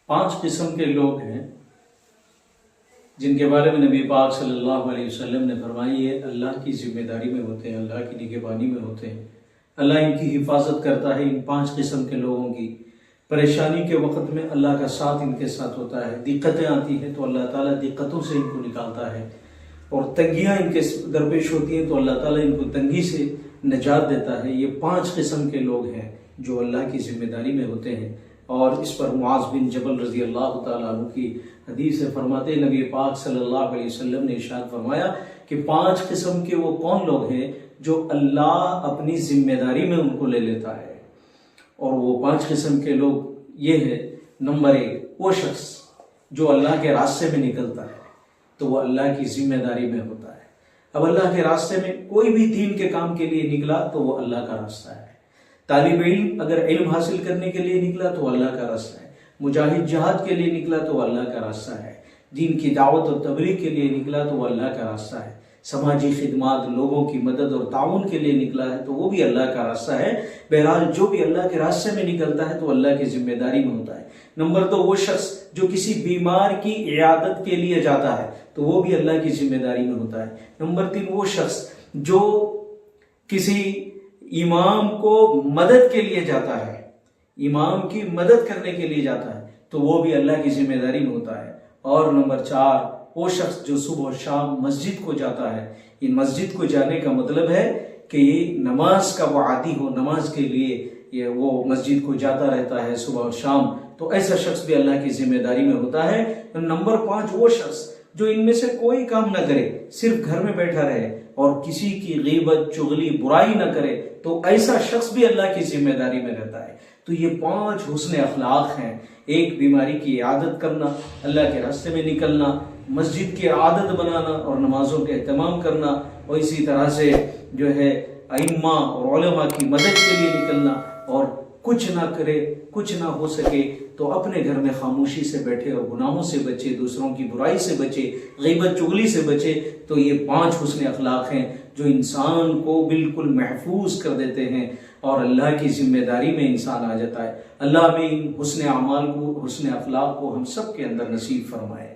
5 قسم کے لوگ ہیں جن کے بارے میں نبی پاک صلی اللہ علیہ وسلم نے فرمائی ہے اللہ کی ذمہ داری میں ہوتے ہیں، اللہ کی نگہبانی میں ہوتے ہیں، اللہ ان کی حفاظت کرتا ہے۔ ان 5 قسم کے لوگوں کی پریشانی کے وقت میں اللہ کا ساتھ ان کے ساتھ ہوتا ہے، دقتیں آتی ہیں تو اللہ تعالیٰ دقتوں سے ان کو نکالتا ہے، اور تنگیاں ان کے درپیش ہوتی ہیں تو اللہ تعالیٰ ان کو تنگی سے نجات دیتا ہے۔ یہ 5 قسم کے لوگ ہیں جو اللہ کی ذمہ داری میں ہوتے ہیں، اور اس پر معاذ بن جبل رضی اللہ تعالیٰ عنہ کی حدیث سے فرماتے ہیں نبی پاک صلی اللہ علیہ وسلم نے ارشاد فرمایا کہ 5 قسم کے وہ کون لوگ ہیں جو اللہ اپنی ذمہ داری میں ان کو لے لیتا ہے، اور وہ 5 قسم کے لوگ یہ ہے۔ نمبر 1، وہ شخص جو اللہ کے راستے میں نکلتا ہے تو وہ اللہ کی ذمہ داری میں ہوتا ہے۔ اب اللہ کے راستے میں کوئی بھی دین کے کام کے لیے نکلا تو وہ اللہ کا راستہ ہے۔ طالب علم اگر علم حاصل کرنے کے لیے نکلا تو اللہ کا راستہ ہے، مجاہد جہاد کے لیے نکلا تو اللہ کا راستہ ہے، دین کی دعوت اور تبلیغ کے لیے نکلا تو وہ اللہ کا راستہ ہے، سماجی خدمات، لوگوں کی مدد اور تعاون کے لیے نکلا ہے تو وہ بھی اللہ کا راستہ ہے۔ بہرحال جو بھی اللہ کے راستے میں نکلتا ہے تو اللہ کی ذمہ داری میں ہوتا ہے۔ نمبر 2، وہ شخص جو کسی بیمار کی عیادت کے لیے جاتا ہے تو وہ بھی اللہ کی ذمہ داری میں ہوتا ہے۔ نمبر 3، وہ شخص جو کسی امام کو مدد کے لیے جاتا ہے، امام کی مدد کرنے کے لیے جاتا ہے تو وہ بھی اللہ کی ذمہ داری میں ہوتا ہے۔ اور نمبر 4، وہ شخص جو صبح اور شام مسجد کو جاتا ہے۔ یہ مسجد کو جانے کا مطلب ہے کہ یہ نماز کا وہ عادی ہو، نماز کے لیے وہ مسجد کو جاتا رہتا ہے صبح اور شام، تو ایسا شخص بھی اللہ کی ذمہ داری میں ہوتا ہے۔ نمبر 5، وہ شخص جو ان میں سے کوئی کام نہ کرے، صرف گھر میں بیٹھا رہے اور کسی کی غیبت، چغلی، برائی نہ کرے، تو ایسا شخص بھی اللہ کی ذمہ داری میں رہتا ہے۔ تو یہ 5 حسن اخلاق ہیں۔ ایک، بیماری کی عیادت کرنا، اللہ کے راستے میں نکلنا، مسجد کی عادت بنانا اور نمازوں کا اہتمام کرنا، اور اسی طرح سے جو ہے ائمہ اور علماء کی مدد کے لیے نکلنا، اور کچھ نہ کرے، کچھ نہ ہو سکے تو اپنے گھر میں خاموشی سے بیٹھے اور گناہوں سے بچے، دوسروں کی برائی سے بچے، غیبت چغلی سے بچے۔ تو یہ 5 حسن اخلاق ہیں جو انسان کو بالکل محفوظ کر دیتے ہیں اور اللہ کی ذمہ داری میں انسان آ جاتا ہے۔ اللہ میں ان حسن اعمال کو، حسن اخلاق کو ہم سب کے اندر نصیب فرمائے۔